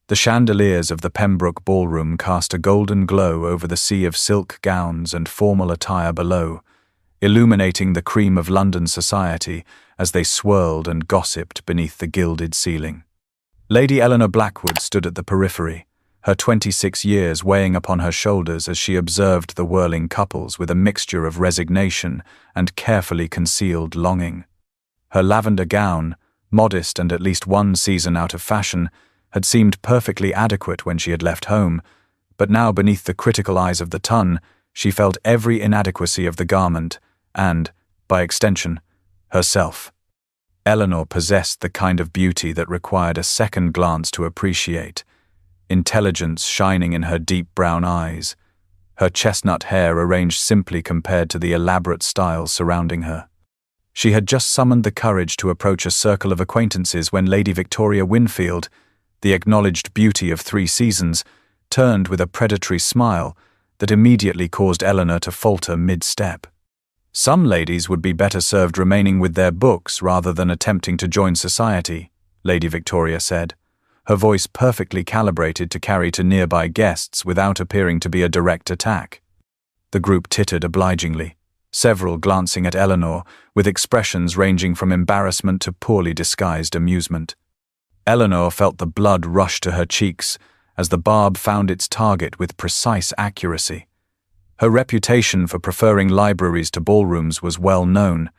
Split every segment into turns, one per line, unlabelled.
The chandeliers of the Pembroke Ballroom cast a golden glow over the sea of silk gowns and formal attire below, illuminating the cream of London society as they swirled and gossiped beneath the gilded ceiling. Lady Eleanor Blackwood stood at the periphery, her 26 years weighing upon her shoulders as she observed the whirling couples with a mixture of resignation and carefully concealed longing. Her lavender gown, modest and at least one season out of fashion, had seemed perfectly adequate when she had left home, but now beneath the critical eyes of the ton, she felt every inadequacy of the garment and, by extension, herself. Eleanor possessed the kind of beauty that required a second glance to appreciate, intelligence shining in her deep brown eyes, her chestnut hair arranged simply compared to the elaborate style surrounding her. She had just summoned the courage to approach a circle of acquaintances when Lady Victoria Winfield, the acknowledged beauty of 3 seasons, turned with a predatory smile that immediately caused Eleanor to falter mid-step. Some ladies would be better served remaining with their books rather than attempting to join society, Lady Victoria said, her voice perfectly calibrated to carry to nearby guests without appearing to be a direct attack. The group tittered obligingly, several glancing at Eleanor with expressions ranging from embarrassment to poorly disguised amusement. Eleanor felt the blood rush to her cheeks as the barb found its target with precise accuracy. Her reputation for preferring libraries to ballrooms was well known,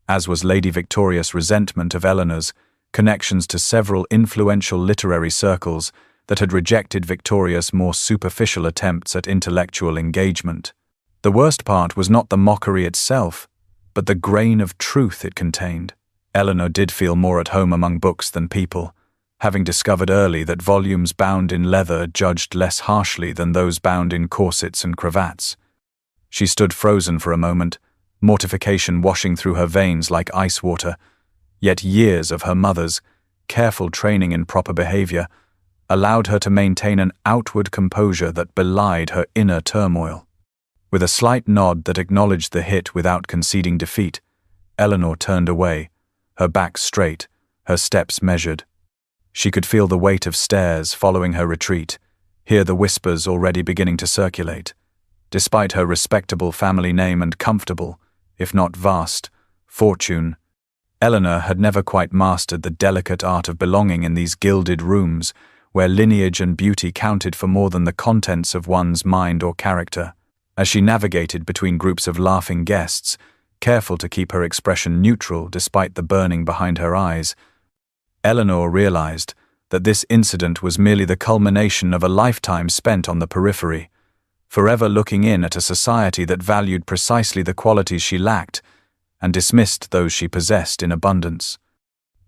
as was Lady Victoria's resentment of Eleanor's connections to several influential literary circles that had rejected Victoria's more superficial attempts at intellectual engagement. The worst part was not the mockery itself, but the grain of truth it contained. Eleanor did feel more at home among books than people, having discovered early that volumes bound in leather judged less harshly than those bound in corsets and cravats. She stood frozen for a moment, mortification washing through her veins like ice water, yet years of her mother's careful training in proper behavior allowed her to maintain an outward composure that belied her inner turmoil. With a slight nod that acknowledged the hit without conceding defeat, Eleanor turned away, her back straight, her steps measured. She could feel the weight of stairs following her retreat, hear the whispers already beginning to circulate. Despite her respectable family name and comfortable, if not vast, fortune, Eleanor had never quite mastered the delicate art of belonging in these gilded rooms where lineage and beauty counted for more than the contents of one's mind or character. As she navigated between groups of laughing guests, careful to keep her expression neutral despite the burning behind her eyes, Eleanor realized that this incident was merely the culmination of a lifetime spent on the periphery, forever looking in at a society that valued precisely the qualities she lacked and dismissed those she possessed in abundance.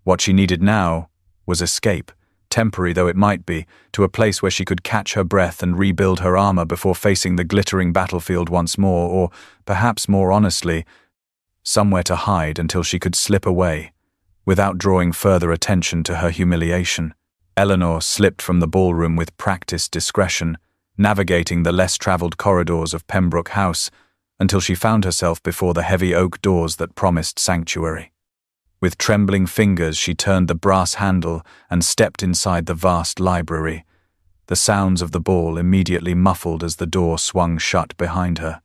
What she needed now was escape, temporary though it might be, to a place where she could catch her breath and rebuild her armor before facing the glittering battlefield once more, or, perhaps more honestly, somewhere to hide until she could slip away, without drawing further attention to her humiliation. Eleanor slipped from the ballroom with practiced discretion, navigating the less traveled corridors of Pembroke House until she found herself before the heavy oak doors that promised sanctuary. With trembling fingers she turned the brass handle and stepped inside the vast library, the sounds of the ball immediately muffled as the door swung shut behind her.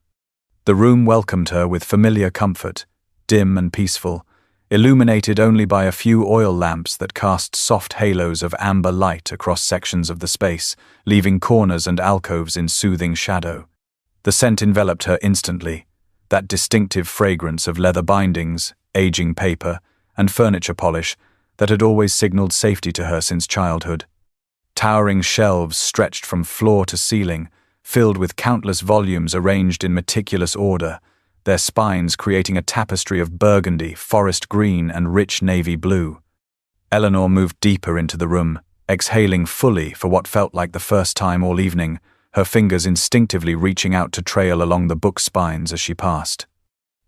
The room welcomed her with familiar comfort, dim and peaceful, illuminated only by a few oil lamps that cast soft halos of amber light across sections of the space, leaving corners and alcoves in soothing shadow. The scent enveloped her instantly, that distinctive fragrance of leather bindings, aging paper, and furniture polish that had always signaled safety to her since childhood. Towering shelves stretched from floor to ceiling, filled with countless volumes arranged in meticulous order, their spines creating a tapestry of burgundy, forest green, and rich navy blue. Eleanor moved deeper into the room, exhaling fully for what felt like the first time all evening, her fingers instinctively reaching out to trail along the book spines as she passed.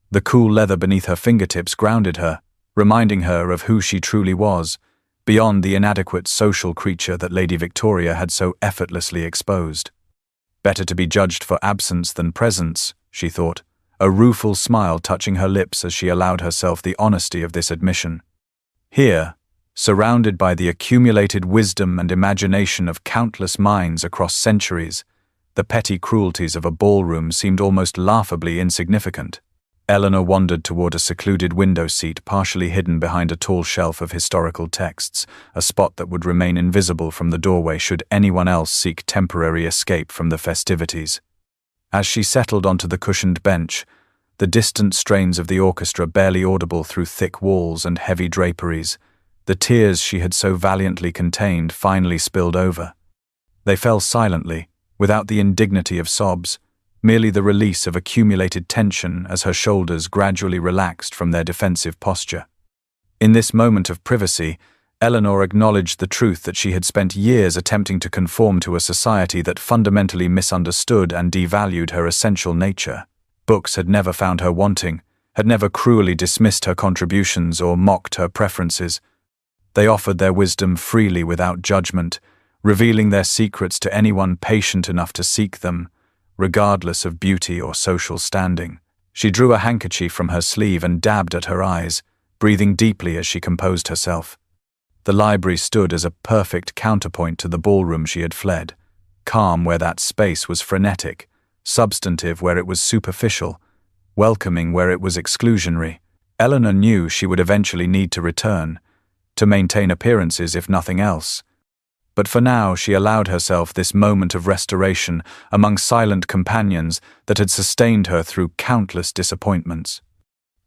The cool leather beneath her fingertips grounded her, reminding her of who she truly was, beyond the inadequate social creature that Lady Victoria had so effortlessly exposed. Better to be judged for absence than presence, she thought, a rueful smile touching her lips as she allowed herself the honesty of this admission. Here, Surrounded by the accumulated wisdom and imagination of countless minds across centuries, the petty cruelties of a ballroom seemed almost laughably insignificant. Eleanor wandered toward a secluded window seat partially hidden behind a tall shelf of historical texts, a spot that would remain invisible from the doorway should anyone else seek temporary escape from the festivities. As she settled onto the cushioned bench, the distant strains of the orchestra barely audible through thick walls and heavy draperies, the tears she had so valiantly contained finally spilled over. They fell silently, without the indignity of sobs, merely the release of accumulated tension as her shoulders gradually relaxed from their defensive posture. In this moment of privacy, Eleanor acknowledged the truth that she had spent years attempting to conform to a society that fundamentally misunderstood and devalued her essential nature. Books had never found her wanting, had never cruelly dismissed her contributions or mocked her preferences. They offered their wisdom freely without judgment, revealing their secrets to anyone patient enough to seek them, regardless of beauty or social standing. She drew a handkerchief from her sleeve and dabbed at her eyes, breathing deeply as she composed herself. The library stood as a perfect counterpoint to the ballroom she had fled, calm where that space was frenetic, substantive where it was superficial, welcoming where it was exclusionary. Eleanor knew she would eventually need to return, to maintain appearances if nothing else. But for now she allowed herself this moment of restoration among silent companions that had sustained her through countless disappointments.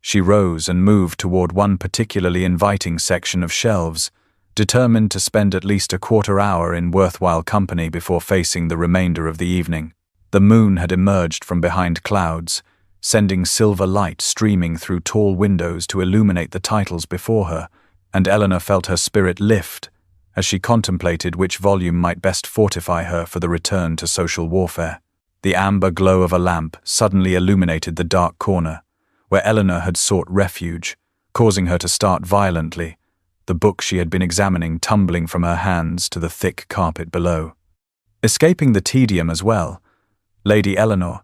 She rose and moved toward one particularly inviting section of shelves, determined to spend at least a quarter hour in worthwhile company before facing the remainder of the evening. The moon had emerged from behind clouds, sending silver light streaming through tall windows to illuminate the titles before her, and Eleanor felt her spirit lift as she contemplated which volume might best fortify her for the return to social warfare. The amber glow of a lamp suddenly illuminated the dark corner, where Eleanor had sought refuge, causing her to start violently, the book she had been examining tumbling from her hands to the thick carpet below. Escaping the tedium as well, Lady Elenor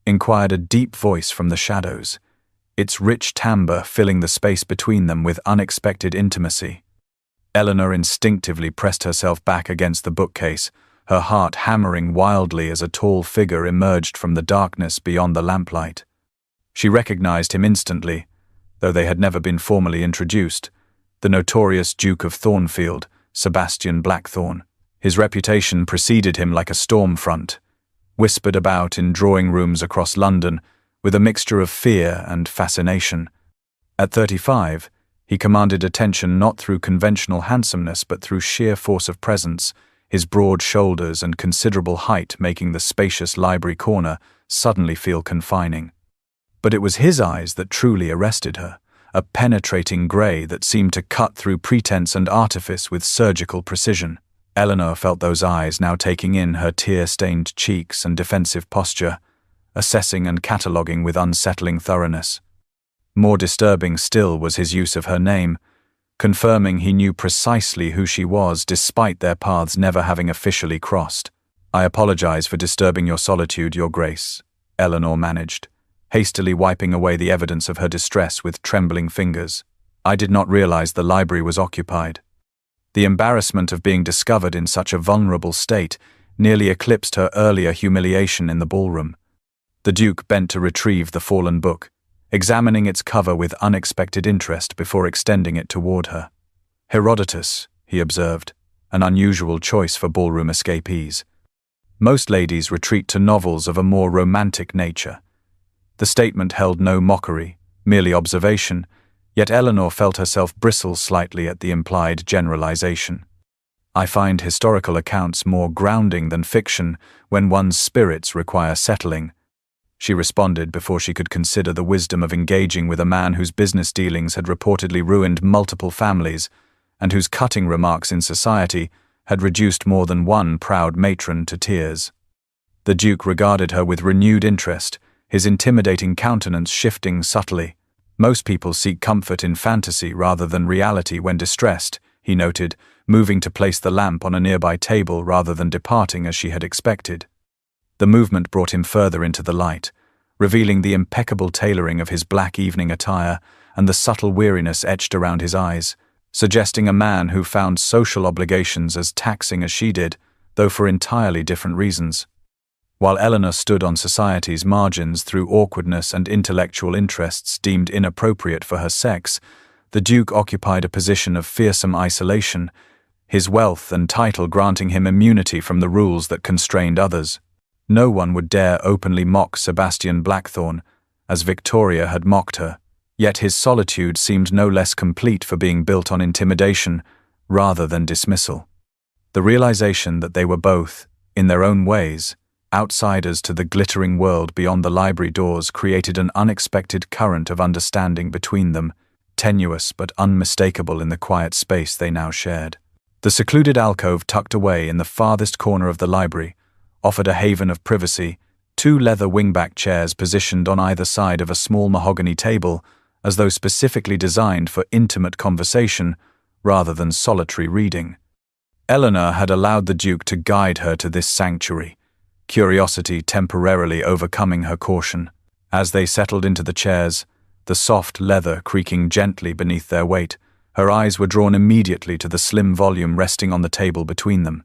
inquired a deep voice from the shadows, its rich timbre filling the space between them with unexpected intimacy. Eleanor instinctively pressed herself back against the bookcase, her heart hammering wildly as a tall figure emerged from the darkness beyond the lamplight. She recognized him instantly, though they had never been formally introduced, the notorious Duke of Thornfield, Sebastian Blackthorne. His reputation preceded him like a storm front, whispered about in drawing rooms across London with a mixture of fear and fascination. At 35, he commanded attention not through conventional handsomeness but through sheer force of presence, his broad shoulders and considerable height making the spacious library corner suddenly feel confining. But it was his eyes that truly arrested her, a penetrating grey that seemed to cut through pretense and artifice with surgical precision. Eleanor felt those eyes now taking in her tear-stained cheeks and defensive posture, assessing and cataloguing with unsettling thoroughness. More disturbing still was his use of her name, confirming he knew precisely who she was despite their paths never having officially crossed. "I apologize for disturbing your solitude, Your Grace," Eleanor managed, hastily wiping away the evidence of her distress with trembling fingers. "I did not realize the library was occupied." The embarrassment of being discovered in such a vulnerable state nearly eclipsed her earlier humiliation in the ballroom. The Duke bent to retrieve the fallen book, examining its cover with unexpected interest before extending it toward her. "Herodotus," he observed, an unusual choice for ballroom escapees. Most ladies retreat to novels of a more romantic nature. The statement held no mockery, merely observation, yet Eleanor felt herself bristle slightly at the implied generalization. "I find historical accounts more grounding than fiction when one's spirits require settling," she responded before she could consider the wisdom of engaging with a man whose business dealings had reportedly ruined multiple families and whose cutting remarks in society had reduced more than one proud matron to tears. The Duke regarded her with renewed interest, his intimidating countenance shifting subtly. "Most people seek comfort in fantasy rather than reality when distressed," he noted, moving to place the lamp on a nearby table rather than departing as she had expected. The movement brought him further into the light, revealing the impeccable tailoring of his black evening attire and the subtle weariness etched around his eyes. suggesting a man who found social obligations as taxing as she did, though for entirely different reasons. While Eleanor stood on society's margins through awkwardness and intellectual interests deemed inappropriate for her sex, the Duke occupied a position of fearsome isolation, his wealth and title granting him immunity from the rules that constrained others. No one would dare openly mock Sebastian Blackthorne, as Victoria had mocked her, yet his solitude seemed no less complete for being built on intimidation rather than dismissal. The realization that they were both, in their own ways, outsiders to the glittering world beyond the library doors created an unexpected current of understanding between them, tenuous but unmistakable in the quiet space they now shared. The secluded alcove tucked away in the farthest corner of the library offered a haven of privacy, two leather wingback chairs positioned on either side of a small mahogany table, as though specifically designed for intimate conversation rather than solitary reading. Eleanor had allowed the Duke to guide her to this sanctuary, curiosity temporarily overcoming her caution. As they settled into the chairs, the soft leather creaking gently beneath their weight, her eyes were drawn immediately to the slim volume resting on the table between them.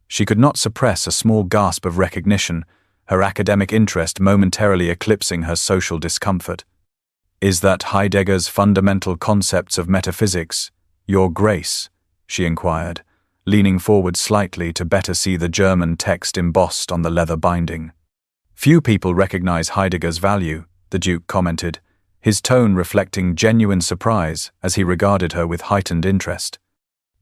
She could not suppress a small gasp of recognition, her academic interest momentarily eclipsing her social discomfort. "Is that Heidegger's fundamental concepts of metaphysics, Your Grace?" she inquired, leaning forward slightly to better see the German text embossed on the leather binding. "Few people recognize Heidegger's value," the Duke commented, his tone reflecting genuine surprise as he regarded her with heightened interest.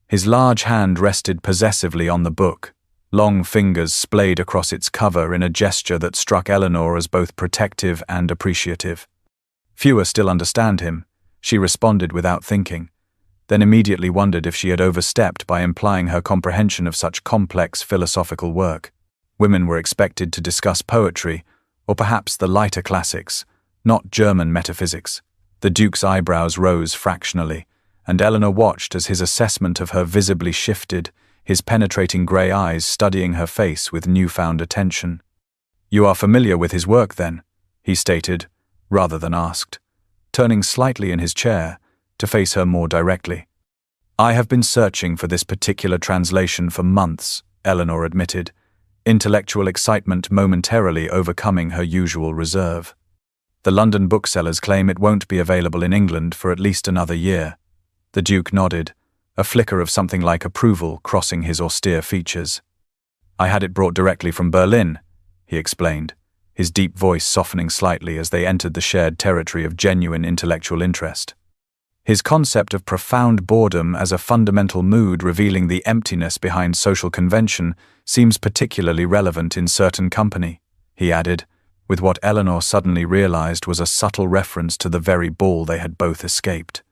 His large hand rested possessively on the book, long fingers splayed across its cover in a gesture that struck Eleanor as both protective and appreciative. "Fewer still understand him," she responded without thinking, then immediately wondered if she had overstepped by implying her comprehension of such complex philosophical work. Women were expected to discuss poetry, or perhaps the lighter classics, not German metaphysics. The Duke's eyebrows rose fractionally, and Eleanor watched as his assessment of her visibly shifted, his penetrating grey eyes studying her face with newfound attention. "You are familiar with his work, then?" he stated, rather than asked, turning slightly in his chair to face her more directly. "I have been searching for this particular translation for months," Eleanor admitted, intellectual excitement momentarily overcoming her usual reserve. "The London booksellers claim it won't be available in England for at least another year." The Duke nodded, a flicker of something like approval crossing his austere features. "I had it brought directly from Berlin," he explained, his deep voice softening slightly as they entered the shared territory of genuine intellectual interest. His concept of profound boredom as a fundamental mood revealing the emptiness behind social convention seems particularly relevant in certain company, he added, with what Eleanor suddenly realized was a subtle reference to the very ball they had both escaped.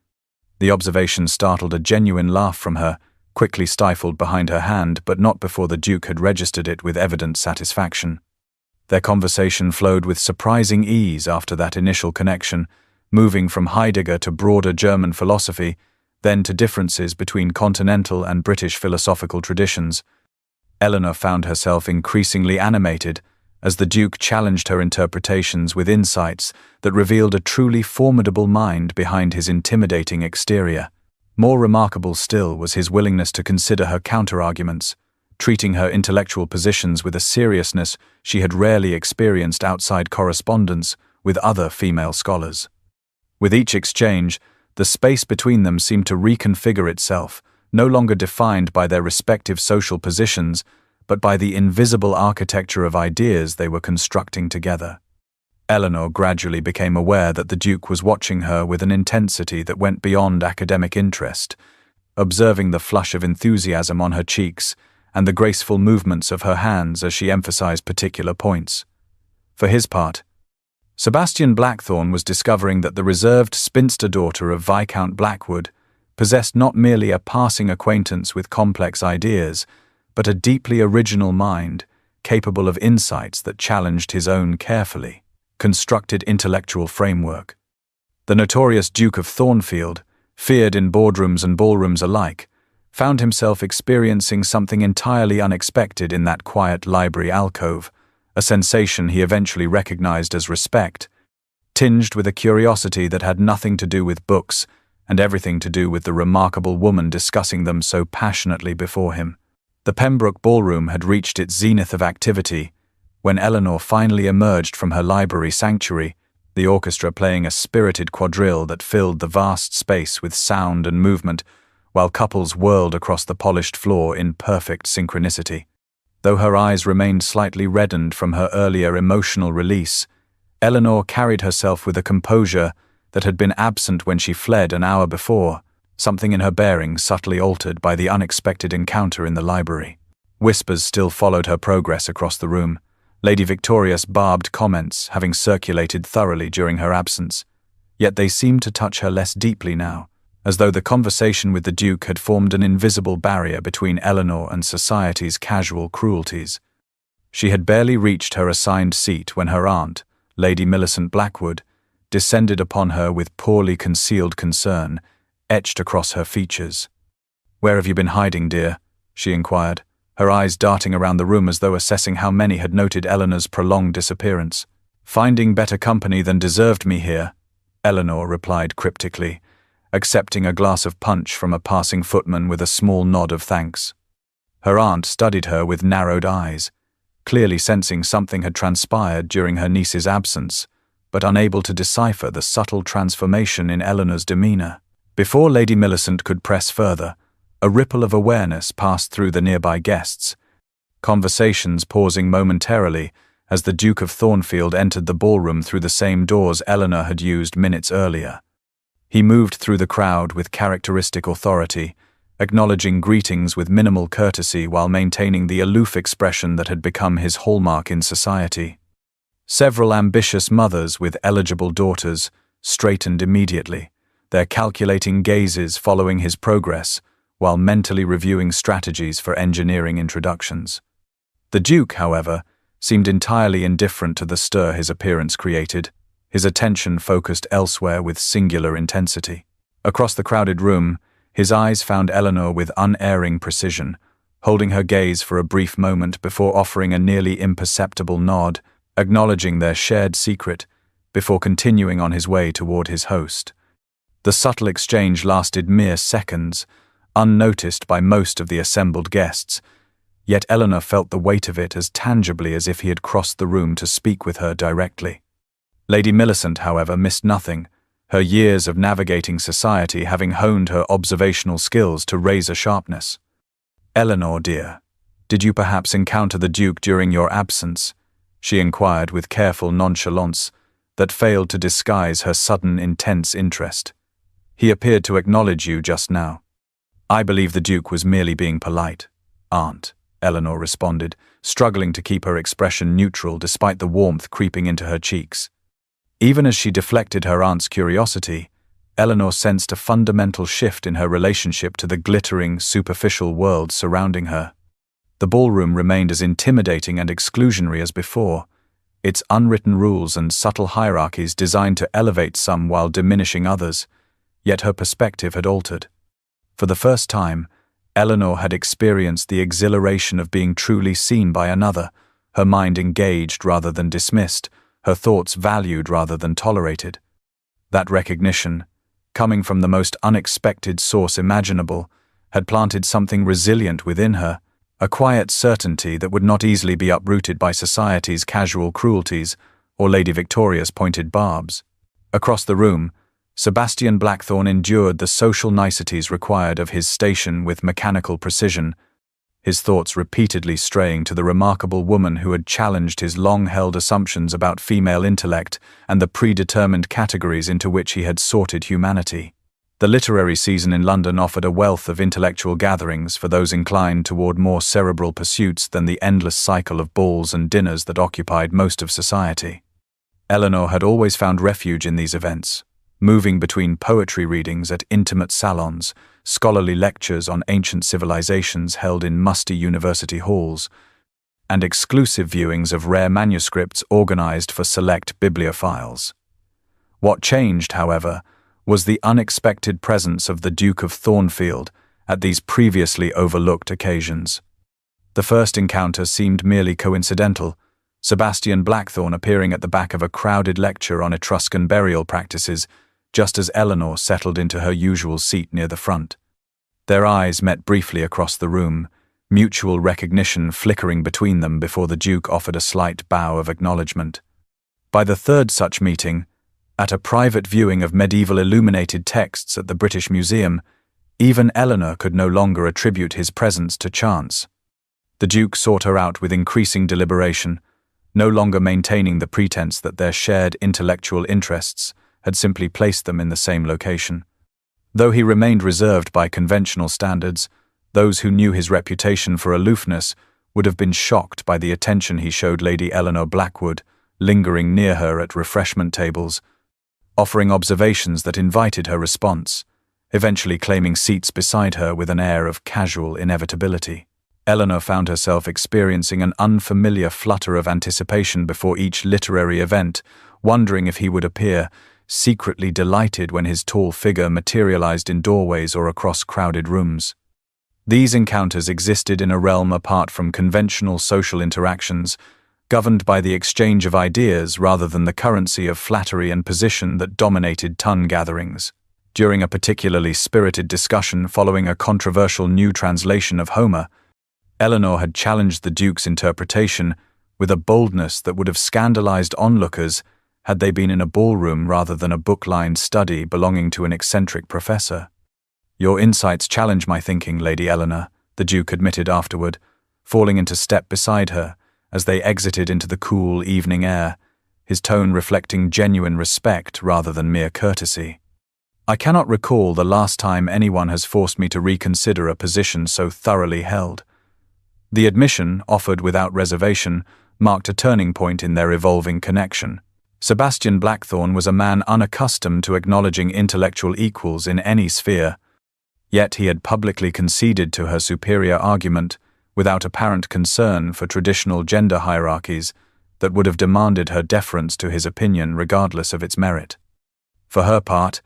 The observation startled a genuine laugh from her, quickly stifled behind her hand, but not before the Duke had registered it with evident satisfaction. Their conversation flowed with surprising ease after that initial connection, moving from Heidegger to broader German philosophy, then to differences between continental and British philosophical traditions. Eleanor found herself increasingly animated as the Duke challenged her interpretations with insights that revealed a truly formidable mind behind his intimidating exterior. More remarkable still was his willingness to consider her counterarguments, treating her intellectual positions with a seriousness she had rarely experienced outside correspondence with other female scholars. With each exchange, the space between them seemed to reconfigure itself, no longer defined by their respective social positions, but by the invisible architecture of ideas they were constructing together. Eleanor gradually became aware that the Duke was watching her with an intensity that went beyond academic interest, observing the flush of enthusiasm on her cheeks and the graceful movements of her hands as she emphasized particular points. For his part, Sebastian Blackthorne was discovering that the reserved spinster daughter of Viscount Blackwood possessed not merely a passing acquaintance with complex ideas, but a deeply original mind, capable of insights that challenged his own carefully constructed intellectual framework. The notorious Duke of Thornfield, feared in boardrooms and ballrooms alike, found himself experiencing something entirely unexpected in that quiet library alcove, a sensation he eventually recognized as respect, tinged with a curiosity that had nothing to do with books and everything to do with the remarkable woman discussing them so passionately before him. The Pembroke Ballroom had reached its zenith of activity when Eleanor finally emerged from her library sanctuary, the orchestra playing a spirited quadrille that filled the vast space with sound and movement, while couples whirled across the polished floor in perfect synchronicity. Though her eyes remained slightly reddened from her earlier emotional release, Eleanor carried herself with a composure that had been absent when she fled an hour before, something in her bearing subtly altered by the unexpected encounter in the library. Whispers still followed her progress across the room, Lady Victoria's barbed comments having circulated thoroughly during her absence, yet they seemed to touch her less deeply now, as though the conversation with the Duke had formed an invisible barrier between Eleanor and society's casual cruelties. She had barely reached her assigned seat when her aunt, Lady Millicent Blackwood, descended upon her with poorly concealed concern, etched across her features. "Where have you been hiding, dear?" she inquired, her eyes darting around the room as though assessing how many had noted Eleanor's prolonged disappearance. "Finding better company than deserved me here," Eleanor replied cryptically, accepting a glass of punch from a passing footman with a small nod of thanks. Her aunt studied her with narrowed eyes, clearly sensing something had transpired during her niece's absence, but unable to decipher the subtle transformation in Eleanor's demeanor. Before Lady Millicent could press further, a ripple of awareness passed through the nearby guests, conversations pausing momentarily as the Duke of Thornfield entered the ballroom through the same doors Eleanor had used minutes earlier. He moved through the crowd with characteristic authority, acknowledging greetings with minimal courtesy while maintaining the aloof expression that had become his hallmark in society. Several ambitious mothers with eligible daughters straightened immediately, their calculating gazes following his progress, while mentally reviewing strategies for engineering introductions. The Duke, however, seemed entirely indifferent to the stir his appearance created, his attention focused elsewhere with singular intensity. Across the crowded room, his eyes found Eleanor with unerring precision, holding her gaze for a brief moment before offering a nearly imperceptible nod, acknowledging their shared secret, before continuing on his way toward his host. The subtle exchange lasted mere seconds, unnoticed by most of the assembled guests, yet Eleanor felt the weight of it as tangibly as if he had crossed the room to speak with her directly. Lady Millicent, however, missed nothing, her years of navigating society having honed her observational skills to razor sharpness. "Eleanor, dear, did you perhaps encounter the Duke during your absence?" she inquired with careful nonchalance that failed to disguise her sudden intense interest. "He appeared to acknowledge you just now." "I believe the Duke was merely being polite, Aunt," Eleanor responded, struggling to keep her expression neutral despite the warmth creeping into her cheeks. Even as she deflected her aunt's curiosity, Eleanor sensed a fundamental shift in her relationship to the glittering, superficial world surrounding her. The ballroom remained as intimidating and exclusionary as before, its unwritten rules and subtle hierarchies designed to elevate some while diminishing others, yet her perspective had altered. For the first time, Eleanor had experienced the exhilaration of being truly seen by another, her mind engaged rather than dismissed, her thoughts valued rather than tolerated. That recognition, coming from the most unexpected source imaginable, had planted something resilient within her, a quiet certainty that would not easily be uprooted by society's casual cruelties or Lady Victoria's pointed barbs. Across the room, Sebastian Blackthorne endured the social niceties required of his station with mechanical precision, his thoughts repeatedly straying to the remarkable woman who had challenged his long-held assumptions about female intellect and the predetermined categories into which he had sorted humanity. The literary season in London offered a wealth of intellectual gatherings for those inclined toward more cerebral pursuits than the endless cycle of balls and dinners that occupied most of society. Eleanor had always found refuge in these events, moving between poetry readings at intimate salons, scholarly lectures on ancient civilizations held in musty university halls, and exclusive viewings of rare manuscripts organized for select bibliophiles. What changed, however, was the unexpected presence of the Duke of Thornfield at these previously overlooked occasions. The first encounter seemed merely coincidental, Sebastian Blackthorne appearing at the back of a crowded lecture on Etruscan burial practices, just as Eleanor settled into her usual seat near the front. Their eyes met briefly across the room, mutual recognition flickering between them before the Duke offered a slight bow of acknowledgement. By the third such meeting, at a private viewing of medieval illuminated texts at the British Museum, even Eleanor could no longer attribute his presence to chance. The Duke sought her out with increasing deliberation, no longer maintaining the pretense that their shared intellectual interests had simply placed them in the same location. Though he remained reserved by conventional standards, those who knew his reputation for aloofness would have been shocked by the attention he showed Lady Eleanor Blackwood, lingering near her at refreshment tables, offering observations that invited her response, eventually claiming seats beside her with an air of casual inevitability. Eleanor found herself experiencing an unfamiliar flutter of anticipation before each literary event, wondering if he would appear, secretly delighted when his tall figure materialized in doorways or across crowded rooms. These encounters existed in a realm apart from conventional social interactions, governed by the exchange of ideas rather than the currency of flattery and position that dominated ton gatherings. During a particularly spirited discussion following a controversial new translation of Homer, Eleanor had challenged the Duke's interpretation with a boldness that would have scandalized onlookers had they been in a ballroom rather than a book-lined study belonging to an eccentric professor. "Your insights challenge my thinking, Lady Eleanor," the Duke admitted afterward, falling into step beside her as they exited into the cool evening air, his tone reflecting genuine respect rather than mere courtesy. "I cannot recall the last time anyone has forced me to reconsider a position so thoroughly held." The admission, offered without reservation, marked a turning point in their evolving connection. Sebastian Blackthorne was a man unaccustomed to acknowledging intellectual equals in any sphere, yet he had publicly conceded to her superior argument without apparent concern for traditional gender hierarchies that would have demanded her deference to his opinion regardless of its merit. For her part,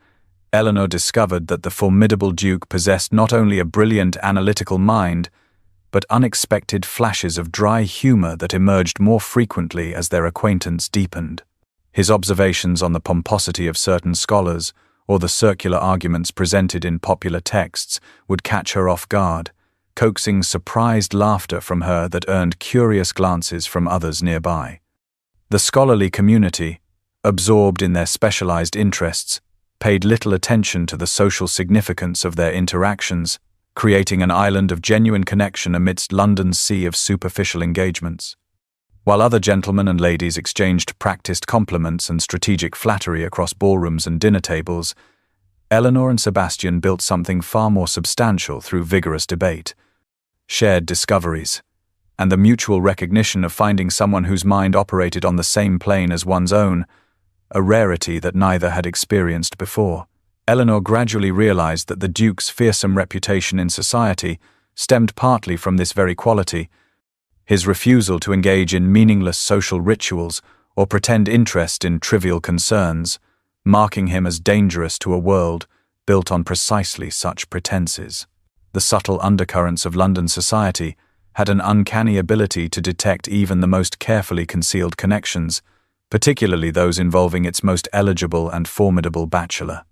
Eleanor discovered that the formidable Duke possessed not only a brilliant analytical mind, but unexpected flashes of dry humor that emerged more frequently as their acquaintance deepened. His observations on the pomposity of certain scholars, or the circular arguments presented in popular texts, would catch her off guard, coaxing surprised laughter from her that earned curious glances from others nearby. The scholarly community, absorbed in their specialized interests, paid little attention to the social significance of their interactions, creating an island of genuine connection amidst London's sea of superficial engagements. While other gentlemen and ladies exchanged practiced compliments and strategic flattery across ballrooms and dinner tables, Eleanor and Sebastian built something far more substantial through vigorous debate, shared discoveries, and the mutual recognition of finding someone whose mind operated on the same plane as one's own, a rarity that neither had experienced before. Eleanor gradually realized that the Duke's fearsome reputation in society stemmed partly from this very quality, his refusal to engage in meaningless social rituals or pretend interest in trivial concerns, marking him as dangerous to a world built on precisely such pretenses. The subtle undercurrents of London society had an uncanny ability to detect even the most carefully concealed connections, particularly those involving its most eligible and formidable bachelor.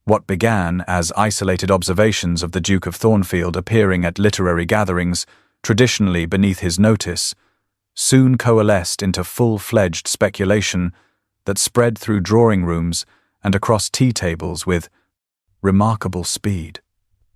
What began as isolated observations of the Duke of Thornfield appearing at literary gatherings, traditionally beneath his notice, soon coalesced into full-fledged speculation that spread through drawing rooms and across tea tables with remarkable speed.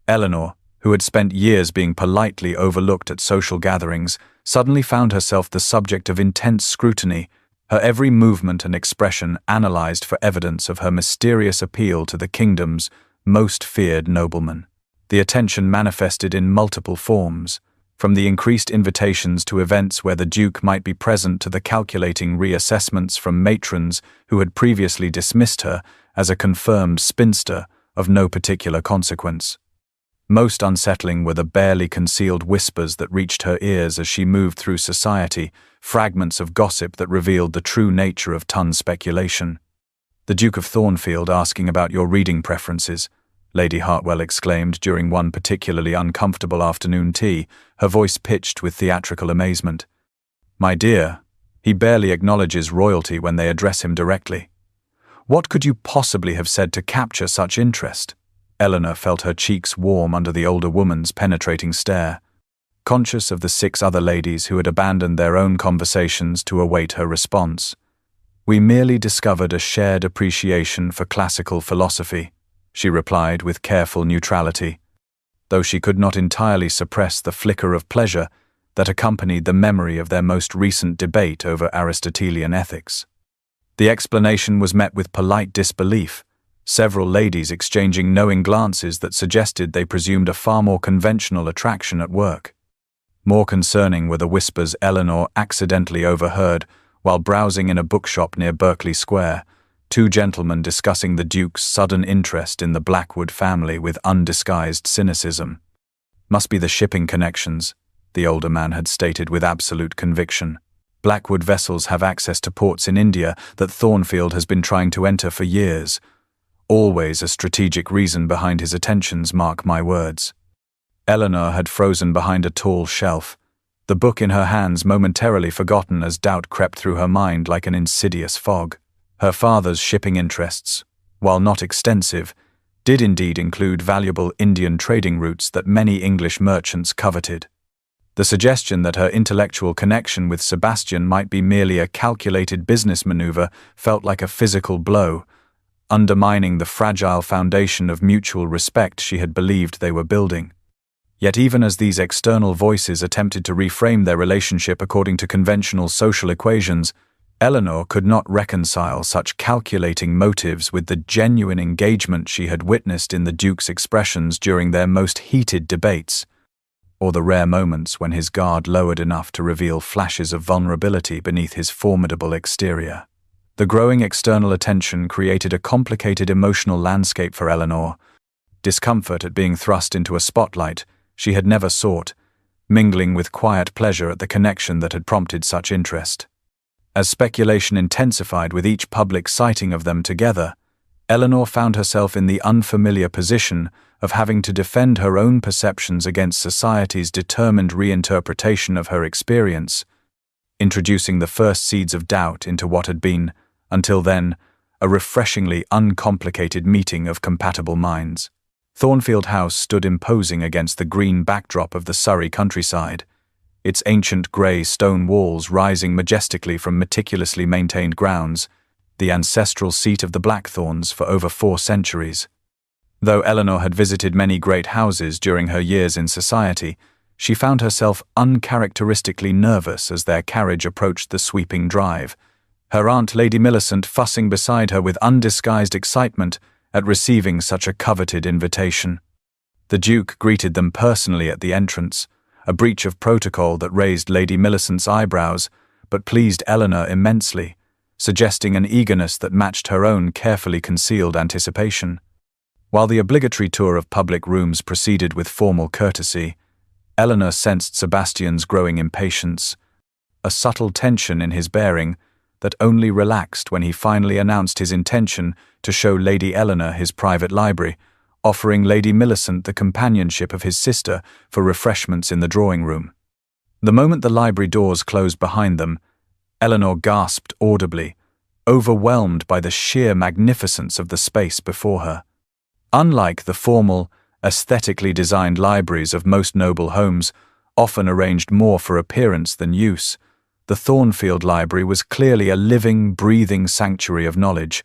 Eleanor, who had spent years being politely overlooked at social gatherings, suddenly found herself the subject of intense scrutiny, her every movement and expression analyzed for evidence of her mysterious appeal to the kingdom's most feared nobleman. The attention manifested in multiple forms, from the increased invitations to events where the Duke might be present to the calculating reassessments from matrons who had previously dismissed her as a confirmed spinster of no particular consequence. Most unsettling were the barely concealed whispers that reached her ears as she moved through society, fragments of gossip that revealed the true nature of ton speculation. "The Duke of Thornfield asking about your reading preferences," Lady Hartwell exclaimed during one particularly uncomfortable afternoon tea, her voice pitched with theatrical amazement. "My dear, he barely acknowledges royalty when they address him directly." What could you possibly have said to capture such interest? Eleanor felt her cheeks warm under the older woman's penetrating stare, conscious of the 6 other ladies who had abandoned their own conversations to await her response. We merely discovered a shared appreciation for classical philosophy, she replied with careful neutrality, though she could not entirely suppress the flicker of pleasure that accompanied the memory of their most recent debate over Aristotelian ethics. The explanation was met with polite disbelief, several ladies exchanging knowing glances that suggested they presumed a far more conventional attraction at work. More concerning were the whispers Eleanor accidentally overheard while browsing in a bookshop near Berkeley Square, 2 gentlemen discussing the Duke's sudden interest in the Blackwood family with undisguised cynicism. Must be the shipping connections, the older man had stated with absolute conviction. Blackwood vessels have access to ports in India that Thornfield has been trying to enter for years. Always a strategic reason behind his attentions, mark my words. Eleanor had frozen behind a tall shelf, the book in her hands momentarily forgotten as doubt crept through her mind like an insidious fog. Her father's shipping interests, while not extensive, did indeed include valuable Indian trading routes that many English merchants coveted. The suggestion that her intellectual connection with Sebastian might be merely a calculated business maneuver felt like a physical blow, undermining the fragile foundation of mutual respect she had believed they were building. Yet even as these external voices attempted to reframe their relationship according to conventional social equations, Eleanor could not reconcile such calculating motives with the genuine engagement she had witnessed in the Duke's expressions during their most heated debates, or the rare moments when his guard lowered enough to reveal flashes of vulnerability beneath his formidable exterior. The growing external attention created a complicated emotional landscape for Eleanor, discomfort at being thrust into a spotlight she had never sought, mingling with quiet pleasure at the connection that had prompted such interest. As speculation intensified with each public sighting of them together, Eleanor found herself in the unfamiliar position of having to defend her own perceptions against society's determined reinterpretation of her experience, introducing the first seeds of doubt into what had been, until then, a refreshingly uncomplicated meeting of compatible minds. Thornfield House stood imposing against the green backdrop of the Surrey countryside, its ancient grey stone walls rising majestically from meticulously maintained grounds, the ancestral seat of the Blackthorns for over 4 centuries. Though Eleanor had visited many great houses during her years in society, she found herself uncharacteristically nervous as their carriage approached the sweeping drive, her aunt Lady Millicent fussing beside her with undisguised excitement at receiving such a coveted invitation. The Duke greeted them personally at the entrance, a breach of protocol that raised Lady Millicent's eyebrows, but pleased Eleanor immensely, suggesting an eagerness that matched her own carefully concealed anticipation. While the obligatory tour of public rooms proceeded with formal courtesy, Eleanor sensed Sebastian's growing impatience, a subtle tension in his bearing that only relaxed when he finally announced his intention to show Lady Eleanor his private library, offering Lady Millicent the companionship of his sister for refreshments in the drawing room. The moment the library doors closed behind them, Eleanor gasped audibly, overwhelmed by the sheer magnificence of the space before her. Unlike the formal, aesthetically designed libraries of most noble homes, often arranged more for appearance than use, the Thornfield Library was clearly a living, breathing sanctuary of knowledge.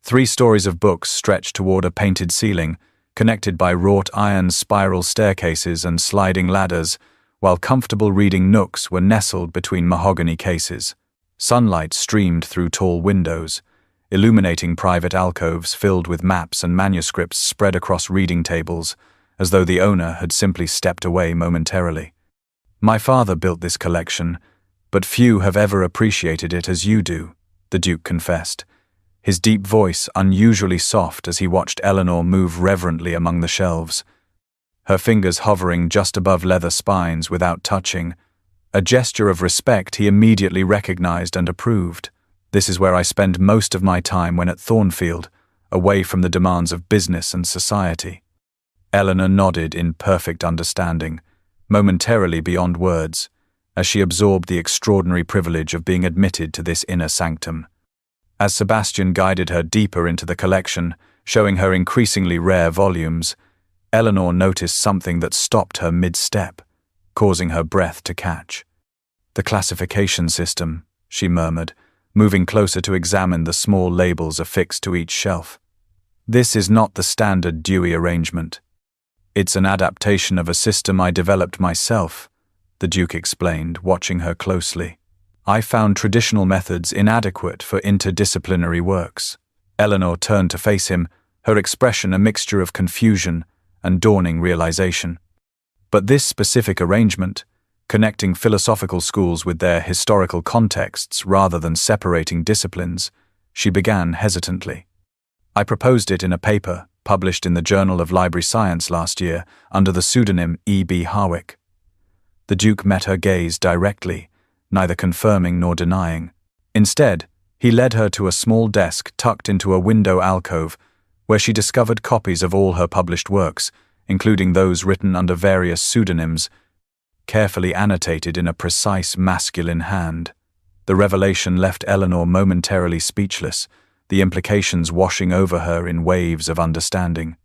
3 stories of books stretched toward a painted ceiling, connected by wrought iron spiral staircases and sliding ladders, while comfortable reading nooks were nestled between mahogany cases. Sunlight streamed through tall windows, illuminating private alcoves filled with maps and manuscripts spread across reading tables, as though the owner had simply stepped away momentarily. "My father built this collection, but few have ever appreciated it as you do," the Duke confessed, his deep voice unusually soft as he watched Eleanor move reverently among the shelves, her fingers hovering just above leather spines without touching, a gesture of respect he immediately recognized and approved. "This is where I spend most of my time when at Thornfield, away from the demands of business and society." Eleanor nodded in perfect understanding, momentarily beyond words, as she absorbed the extraordinary privilege of being admitted to this inner sanctum. As Sebastian guided her deeper into the collection, showing her increasingly rare volumes, Eleanor noticed something that stopped her mid-step, causing her breath to catch. "The classification system," she murmured, moving closer to examine the small labels affixed to each shelf. "This is not the standard Dewey arrangement. It's an adaptation of a system I developed myself," the Duke explained, watching her closely. "I found traditional methods inadequate for interdisciplinary works." Eleanor turned to face him, her expression a mixture of confusion and dawning realization. "But this specific arrangement, connecting philosophical schools with their historical contexts rather than separating disciplines," she began hesitantly. "I proposed it in a paper published in the Journal of Library Science last year under the pseudonym E.B. Harwick." The Duke met her gaze directly, neither confirming nor denying. Instead, he led her to a small desk tucked into a window alcove, where she discovered copies of all her published works, including those written under various pseudonyms, carefully annotated in a precise masculine hand. The revelation left Eleanor momentarily speechless, the implications washing over her in waves of understanding.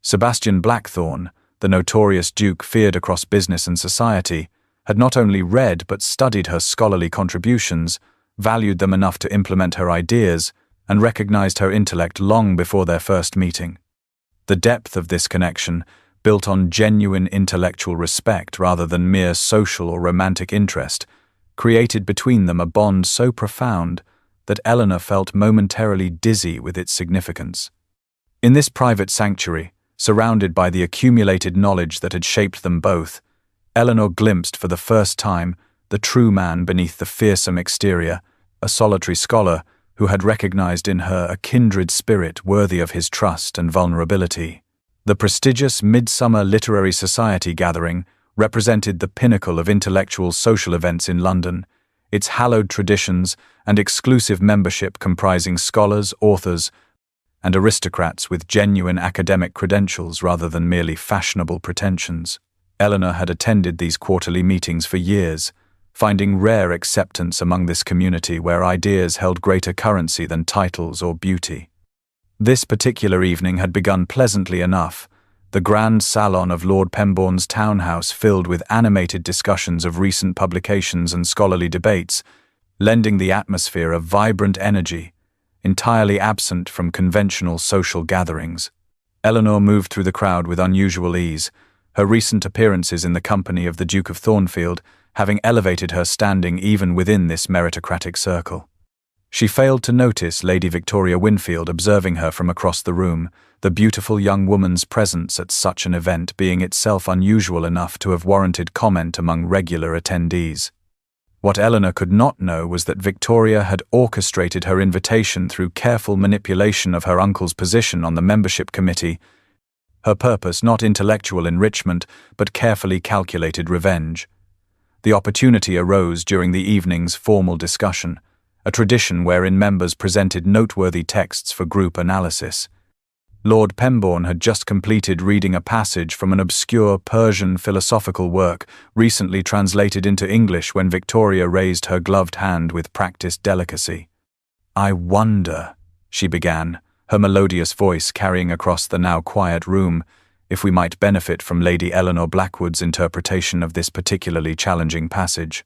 Sebastian Blackthorne, the notorious Duke feared across business and society, had not only read but studied her scholarly contributions, valued them enough to implement her ideas, and recognized her intellect long before their first meeting. The depth of this connection, built on genuine intellectual respect rather than mere social or romantic interest, created between them a bond so profound that Eleanor felt momentarily dizzy with its significance. In this private sanctuary, surrounded by the accumulated knowledge that had shaped them both, Eleanor glimpsed for the first time the true man beneath the fearsome exterior, a solitary scholar who had recognized in her a kindred spirit worthy of his trust and vulnerability. The prestigious Midsummer Literary Society gathering represented the pinnacle of intellectual social events in London, its hallowed traditions and exclusive membership comprising scholars, authors, and aristocrats with genuine academic credentials rather than merely fashionable pretensions. Eleanor had attended these quarterly meetings for years, finding rare acceptance among this community where ideas held greater currency than titles or beauty. This particular evening had begun pleasantly enough, the grand salon of Lord Pembourne's townhouse filled with animated discussions of recent publications and scholarly debates, lending the atmosphere a vibrant energy, entirely absent from conventional social gatherings. Eleanor moved through the crowd with unusual ease, her recent appearances in the company of the Duke of Thornfield having elevated her standing even within this meritocratic circle. She failed to notice Lady Victoria Winfield observing her from across the room, the beautiful young woman's presence at such an event being itself unusual enough to have warranted comment among regular attendees. What Eleanor could not know was that Victoria had orchestrated her invitation through careful manipulation of her uncle's position on the membership committee, her purpose not intellectual enrichment but carefully calculated revenge. The opportunity arose during the evening's formal discussion, a tradition wherein members presented noteworthy texts for group analysis. Lord Pembourne had just completed reading a passage from an obscure Persian philosophical work recently translated into English when Victoria raised her gloved hand with practiced delicacy. "I wonder," she began, her melodious voice carrying across the now quiet room, "if we might benefit from Lady Eleanor Blackwood's interpretation of this particularly challenging passage.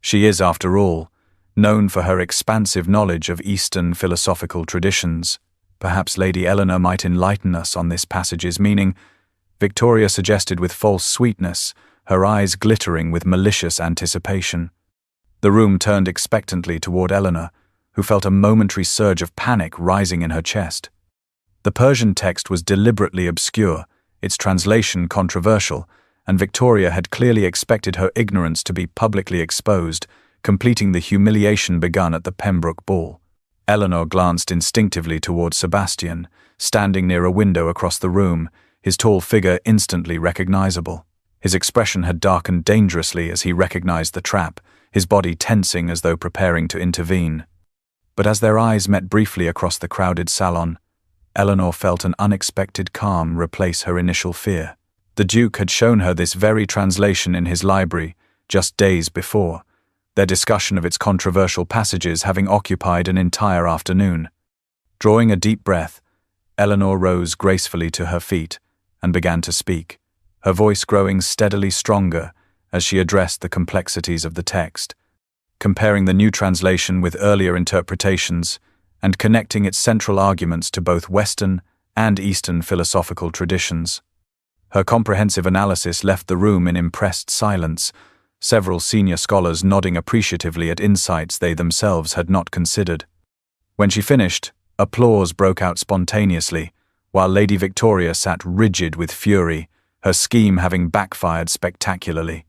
She is, after all, known for her expansive knowledge of Eastern philosophical traditions. Perhaps Lady Eleanor might enlighten us on this passage's meaning," Victoria suggested with false sweetness, her eyes glittering with malicious anticipation. The room turned expectantly toward Eleanor, who felt a momentary surge of panic rising in her chest. The Persian text was deliberately obscure, its translation controversial, and Victoria had clearly expected her ignorance to be publicly exposed, completing the humiliation begun at the Pembroke ball. Eleanor glanced instinctively toward Sebastian, standing near a window across the room, his tall figure instantly recognizable. His expression had darkened dangerously as he recognized the trap, his body tensing as though preparing to intervene. But as their eyes met briefly across the crowded salon, Eleanor felt an unexpected calm replace her initial fear. The Duke had shown her this very translation in his library just days before. their discussion of its controversial passages having occupied an entire afternoon. Drawing a deep breath, Eleanor rose gracefully to her feet and began to speak, her voice growing steadily stronger as she addressed the complexities of the text, comparing the new translation with earlier interpretations and connecting its central arguments to both Western and Eastern philosophical traditions. Her comprehensive analysis left the room in impressed silence, several senior scholars nodding appreciatively at insights they themselves had not considered. When she finished, applause broke out spontaneously, while Lady Victoria sat rigid with fury, her scheme having backfired spectacularly.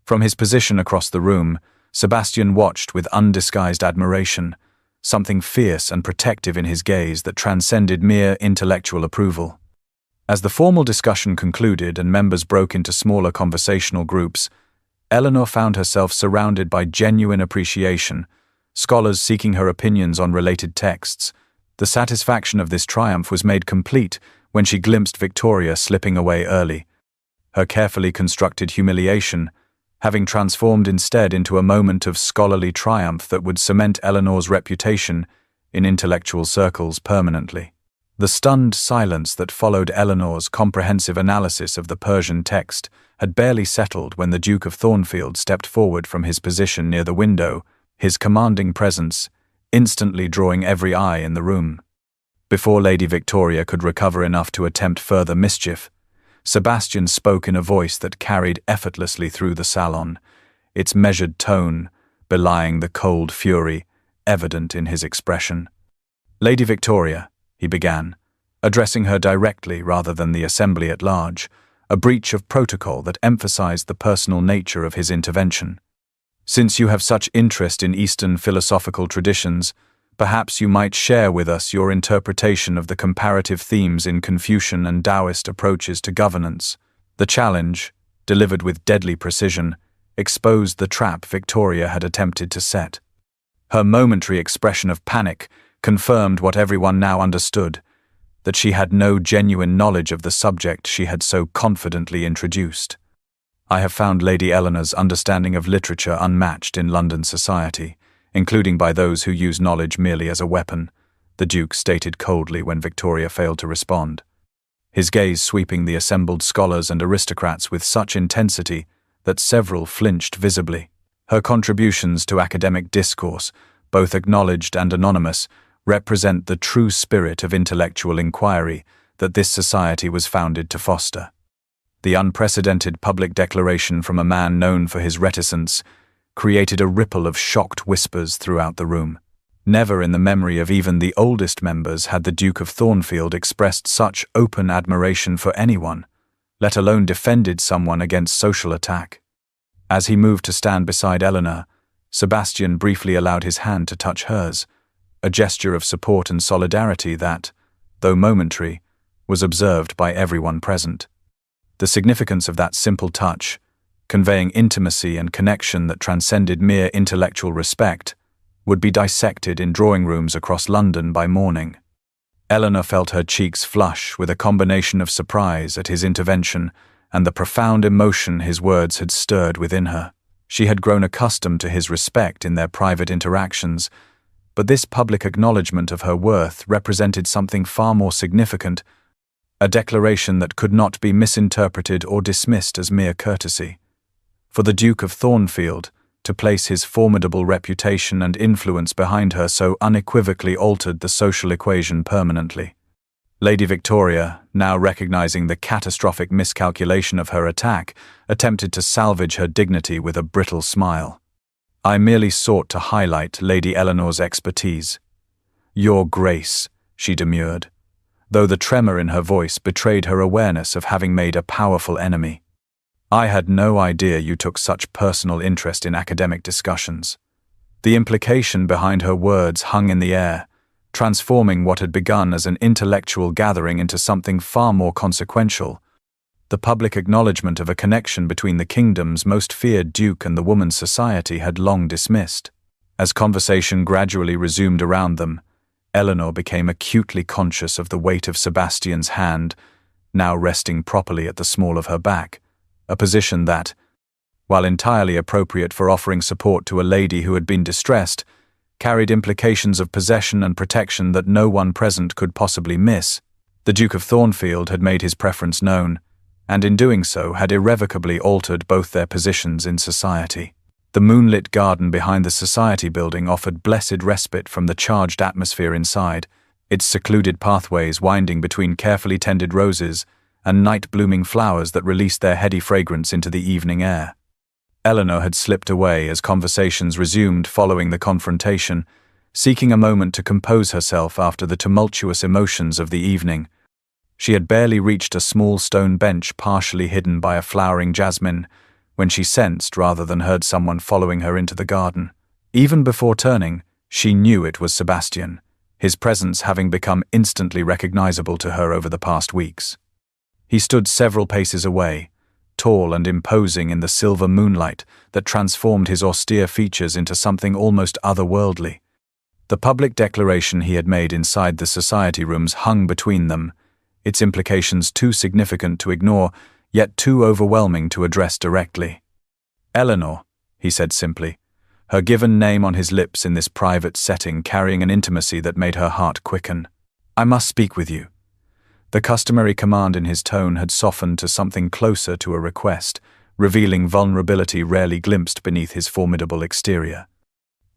From his position across the room, Sebastian watched with undisguised admiration, something fierce and protective in his gaze that transcended mere intellectual approval. As the formal discussion concluded and members broke into smaller conversational groups, Eleanor found herself surrounded by genuine appreciation, scholars seeking her opinions on related texts. The satisfaction of this triumph was made complete when she glimpsed Victoria slipping away early, her carefully constructed humiliation having transformed instead into a moment of scholarly triumph that would cement Eleanor's reputation in intellectual circles permanently. The stunned silence that followed Eleanor's comprehensive analysis of the Persian text had barely settled when the Duke of Thornfield stepped forward from his position near the window, his commanding presence instantly drawing every eye in the room. Before Lady Victoria could recover enough to attempt further mischief, Sebastian spoke in a voice that carried effortlessly through the salon, its measured tone belying the cold fury evident in his expression. "Lady Victoria," he began, addressing her directly rather than the assembly at large, a breach of protocol that emphasized the personal nature of his intervention. "Since you have such interest in Eastern philosophical traditions, perhaps you might share with us your interpretation of the comparative themes in Confucian and Taoist approaches to governance." The challenge, delivered with deadly precision, exposed the trap Victoria had attempted to set. Her momentary expression of panic confirmed what everyone now understood, that she had no genuine knowledge of the subject she had so confidently introduced. "I have found Lady Eleanor's understanding of literature unmatched in London society, including by those who use knowledge merely as a weapon," the Duke stated coldly when Victoria failed to respond, his gaze sweeping the assembled scholars and aristocrats with such intensity that several flinched visibly. Her contributions to academic discourse, both acknowledged and anonymous, represent the true spirit of intellectual inquiry that this society was founded to foster. The unprecedented public declaration from a man known for his reticence created a ripple of shocked whispers throughout the room. Never in the memory of even the oldest members had the Duke of Thornfield expressed such open admiration for anyone, let alone defended someone against social attack. As he moved to stand beside Eleanor, Sebastian briefly allowed his hand to touch hers, a gesture of support and solidarity that, though momentary, was observed by everyone present. The significance of that simple touch, conveying intimacy and connection that transcended mere intellectual respect, would be dissected in drawing rooms across London by morning. Eleanor felt her cheeks flush with a combination of surprise at his intervention and the profound emotion his words had stirred within her. She had grown accustomed to his respect in their private interactions, but this public acknowledgement of her worth represented something far more significant, a declaration that could not be misinterpreted or dismissed as mere courtesy. For the Duke of Thornfield, to place his formidable reputation and influence behind her so unequivocally altered the social equation permanently. Lady Victoria, now recognizing the catastrophic miscalculation of her attack, attempted to salvage her dignity with a brittle smile. "I merely sought to highlight Lady Eleanor's expertise." "Your Grace," she demurred, though the tremor in her voice betrayed her awareness of having made a powerful enemy. "I had no idea you took such personal interest in academic discussions." The implication behind her words hung in the air, transforming what had begun as an intellectual gathering into something far more consequential. The public acknowledgement of a connection between the kingdom's most feared duke and the woman's society had long dismissed. As conversation gradually resumed around them, Eleanor became acutely conscious of the weight of Sebastian's hand, now resting properly at the small of her back, a position that, while entirely appropriate for offering support to a lady who had been distressed, carried implications of possession and protection that no one present could possibly miss. The Duke of Thornfield had made his preference known, and in doing so had irrevocably altered both their positions in society. The moonlit garden behind the society building offered blessed respite from the charged atmosphere inside, its secluded pathways winding between carefully tended roses and night-blooming flowers that released their heady fragrance into the evening air. Eleanor had slipped away as conversations resumed following the confrontation, seeking a moment to compose herself after the tumultuous emotions of the evening. She had barely reached a small stone bench partially hidden by a flowering jasmine when she sensed rather than heard someone following her into the garden. Even before turning, she knew it was Sebastian, his presence having become instantly recognizable to her over the past weeks. He stood several paces away, tall and imposing in the silver moonlight that transformed his austere features into something almost otherworldly. The public declaration he had made inside the society rooms hung between them, its implications too significant to ignore, yet too overwhelming to address directly. "Eleanor," he said simply, her given name on his lips in this private setting carrying an intimacy that made her heart quicken. "I must speak with you." The customary command in his tone had softened to something closer to a request, revealing vulnerability rarely glimpsed beneath his formidable exterior.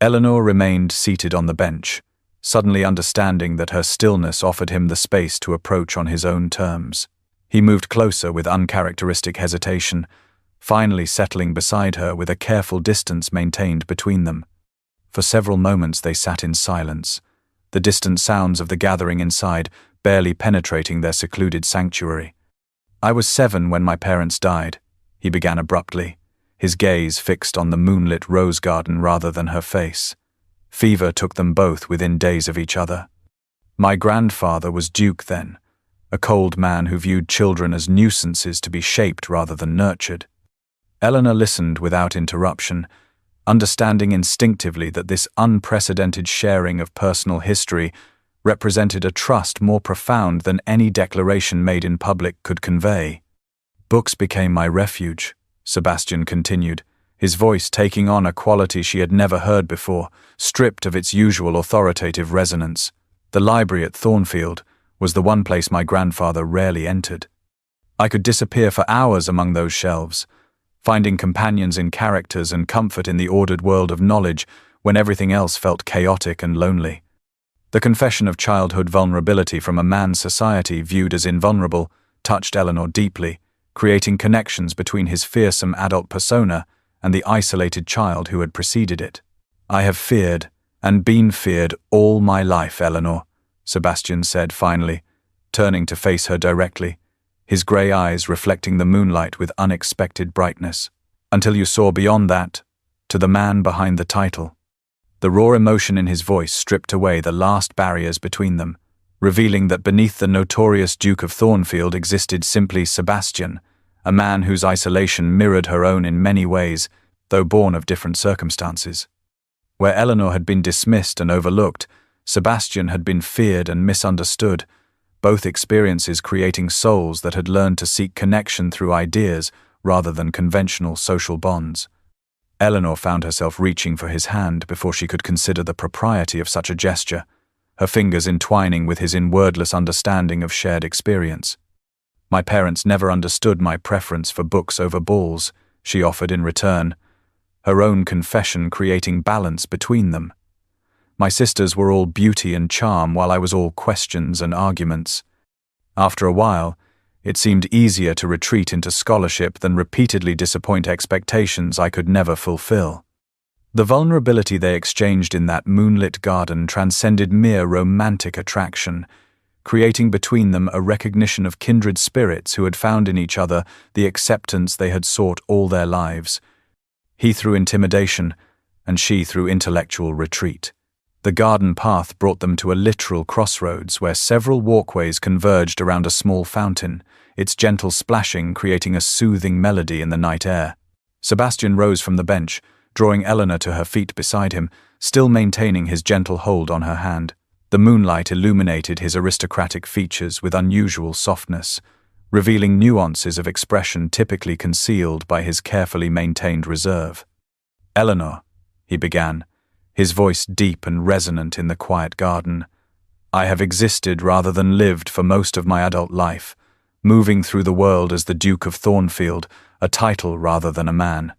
Eleanor remained seated on the bench, suddenly understanding that her stillness offered him the space to approach on his own terms. He moved closer with uncharacteristic hesitation, finally settling beside her with a careful distance maintained between them. For several moments they sat in silence, the distant sounds of the gathering inside barely penetrating their secluded sanctuary. "I was 7 when my parents died," he began abruptly, his gaze fixed on the moonlit rose garden rather than her face. Fever took them both within days of each other. "My grandfather was Duke then, a cold man who viewed children as nuisances to be shaped rather than nurtured." Eleanor listened without interruption, understanding instinctively that this unprecedented sharing of personal history represented a trust more profound than any declaration made in public could convey. "Books became my refuge," Sebastian continued, his voice taking on a quality she had never heard before, stripped of its usual authoritative resonance. "The library at Thornfield was the one place my grandfather rarely entered. I could disappear for hours among those shelves, finding companions in characters and comfort in the ordered world of knowledge when everything else felt chaotic and lonely." The confession of childhood vulnerability from a man's society viewed as invulnerable touched Eleanor deeply, creating connections between his fearsome adult persona and the isolated child who had preceded it. "I have feared, and been feared all my life, Eleanor," Sebastian said finally, turning to face her directly, his grey eyes reflecting the moonlight with unexpected brightness. "Until you saw beyond that, to the man behind the title." The raw emotion in his voice stripped away the last barriers between them, revealing that beneath the notorious Duke of Thornfield existed simply Sebastian, a man whose isolation mirrored her own in many ways, though born of different circumstances. Where Eleanor had been dismissed and overlooked, Sebastian had been feared and misunderstood, both experiences creating souls that had learned to seek connection through ideas rather than conventional social bonds. Eleanor found herself reaching for his hand before she could consider the propriety of such a gesture, her fingers entwining with his in wordless understanding of shared experience. "My parents never understood my preference for books over balls," she offered in return, her own confession creating balance between them. "My sisters were all beauty and charm while I was all questions and arguments. After a while, it seemed easier to retreat into scholarship than repeatedly disappoint expectations I could never fulfill." The vulnerability they exchanged in that moonlit garden transcended mere romantic attraction, creating between them a recognition of kindred spirits who had found in each other the acceptance they had sought all their lives. He through intimidation, and she through intellectual retreat. The garden path brought them to a literal crossroads where several walkways converged around a small fountain, its gentle splashing creating a soothing melody in the night air. Sebastian rose from the bench, drawing Eleanor to her feet beside him, still maintaining his gentle hold on her hand. The moonlight illuminated his aristocratic features with unusual softness, revealing nuances of expression typically concealed by his carefully maintained reserve. "Eleanor," he began, his voice deep and resonant in the quiet garden, "I have existed rather than lived for most of my adult life, moving through the world as the Duke of Thornfield, a title rather than a man.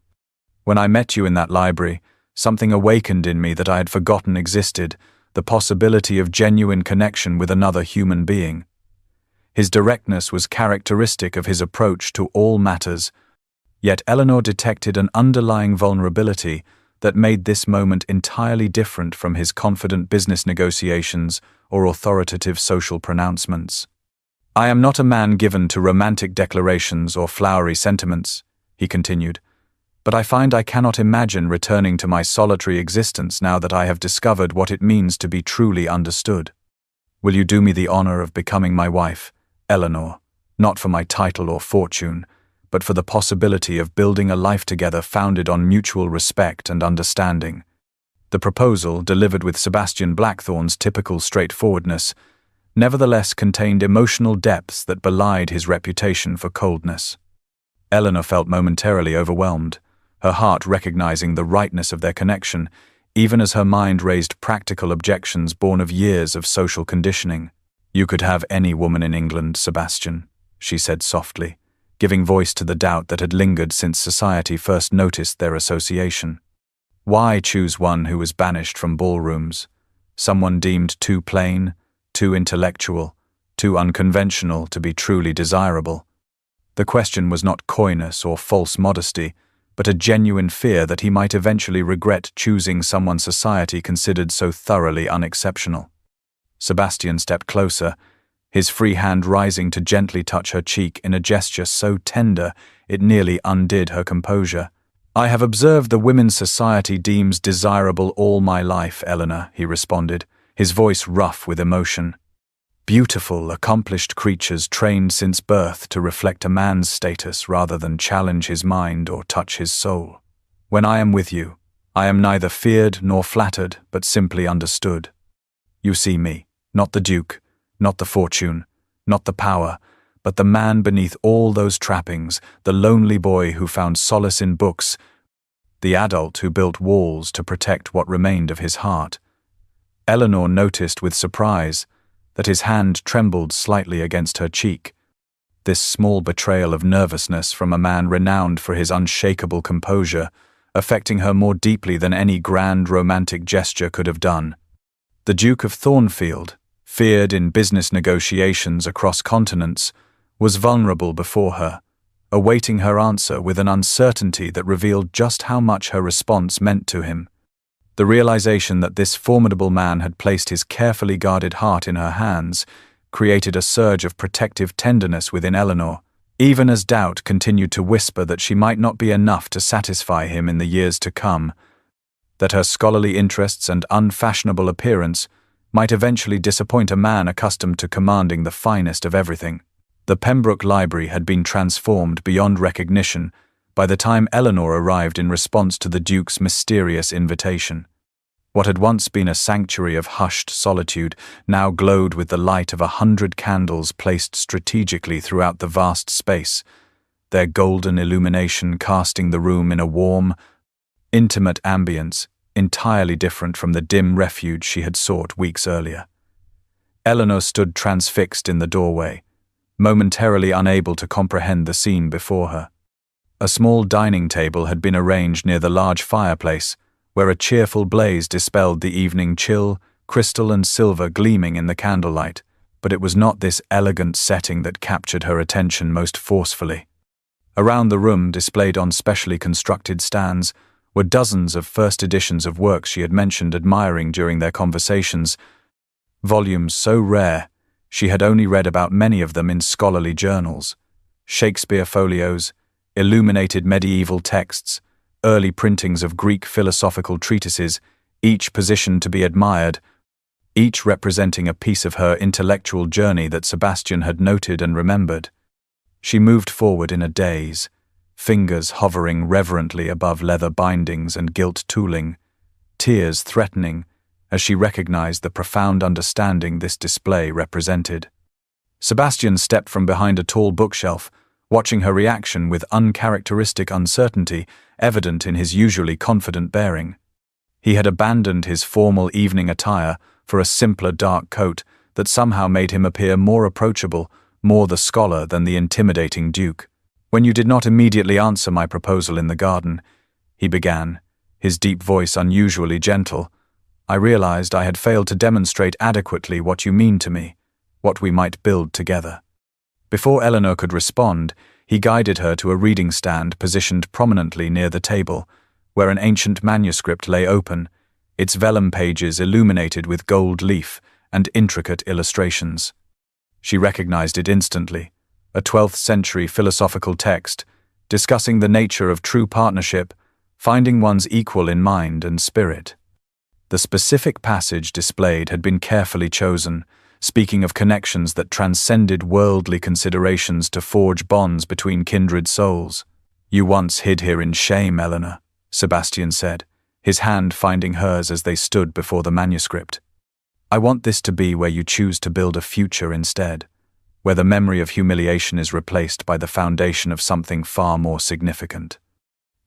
When I met you in that library, something awakened in me that I had forgotten existed, the possibility of genuine connection with another human being." His directness was characteristic of his approach to all matters, yet Eleanor detected an underlying vulnerability that made this moment entirely different from his confident business negotiations or authoritative social pronouncements. "I am not a man given to romantic declarations or flowery sentiments," he continued, "but I find I cannot imagine returning to my solitary existence now that I have discovered what it means to be truly understood. Will you do me the honor of becoming my wife, Eleanor, not for my title or fortune, but for the possibility of building a life together founded on mutual respect and understanding?" The proposal, delivered with Sebastian Blackthorne's typical straightforwardness, nevertheless contained emotional depths that belied his reputation for coldness. Eleanor felt momentarily overwhelmed, her heart recognizing the rightness of their connection, even as her mind raised practical objections born of years of social conditioning. "You could have any woman in England, Sebastian," she said softly, giving voice to the doubt that had lingered since society first noticed their association. "Why choose one who was banished from ballrooms? Someone deemed too plain, too intellectual, too unconventional to be truly desirable?" The question was not coyness or false modesty, but a genuine fear that he might eventually regret choosing someone society considered so thoroughly unexceptional. Sebastian stepped closer, his free hand rising to gently touch her cheek in a gesture so tender it nearly undid her composure. "I have observed the women society deems desirable all my life, Eleanor," he responded, his voice rough with emotion. "Beautiful, accomplished creatures trained since birth to reflect a man's status rather than challenge his mind or touch his soul. When I am with you, I am neither feared nor flattered, but simply understood. You see me, not the Duke, not the fortune, not the power, but the man beneath all those trappings, the lonely boy who found solace in books, the adult who built walls to protect what remained of his heart." Eleanor noticed with surprise that his hand trembled slightly against her cheek. This small betrayal of nervousness from a man renowned for his unshakable composure, affecting her more deeply than any grand romantic gesture could have done. The Duke of Thornfield, feared in business negotiations across continents, was vulnerable before her, awaiting her answer with an uncertainty that revealed just how much her response meant to him. The realization that this formidable man had placed his carefully guarded heart in her hands created a surge of protective tenderness within Eleanor, even as doubt continued to whisper that she might not be enough to satisfy him in the years to come, that her scholarly interests and unfashionable appearance might eventually disappoint a man accustomed to commanding the finest of everything. The Pembroke Library had been transformed beyond recognition by the time Eleanor arrived in response to the Duke's mysterious invitation. What had once been a sanctuary of hushed solitude now glowed with the light of 100 candles placed strategically throughout the vast space, their golden illumination casting the room in a warm, intimate ambience entirely different from the dim refuge she had sought weeks earlier. Eleanor stood transfixed in the doorway, momentarily unable to comprehend the scene before her. A small dining table had been arranged near the large fireplace, where a cheerful blaze dispelled the evening chill, crystal and silver gleaming in the candlelight, but it was not this elegant setting that captured her attention most forcefully. Around the room, displayed on specially constructed stands, were dozens of first editions of works she had mentioned admiring during their conversations, volumes so rare she had only read about many of them in scholarly journals, Shakespeare folios, illuminated medieval texts, early printings of Greek philosophical treatises, each positioned to be admired, each representing a piece of her intellectual journey that Sebastian had noted and remembered. She moved forward in a daze, fingers hovering reverently above leather bindings and gilt tooling, tears threatening as she recognized the profound understanding this display represented. Sebastian stepped from behind a tall bookshelf, watching her reaction with uncharacteristic uncertainty evident in his usually confident bearing. He had abandoned his formal evening attire for a simpler dark coat that somehow made him appear more approachable, more the scholar than the intimidating duke. "When you did not immediately answer my proposal in the garden," he began, his deep voice unusually gentle, "I realized I had failed to demonstrate adequately what you mean to me, what we might build together." Before Eleanor could respond, he guided her to a reading stand positioned prominently near the table, where an ancient manuscript lay open, its vellum pages illuminated with gold leaf and intricate illustrations. She recognized it instantly, a 12th century philosophical text discussing the nature of true partnership, finding one's equal in mind and spirit. The specific passage displayed had been carefully chosen, speaking of connections that transcended worldly considerations to forge bonds between kindred souls. "You once hid here in shame, Eleanor," Sebastian said, his hand finding hers as they stood before the manuscript. "I want this to be where you choose to build a future instead, where the memory of humiliation is replaced by the foundation of something far more significant."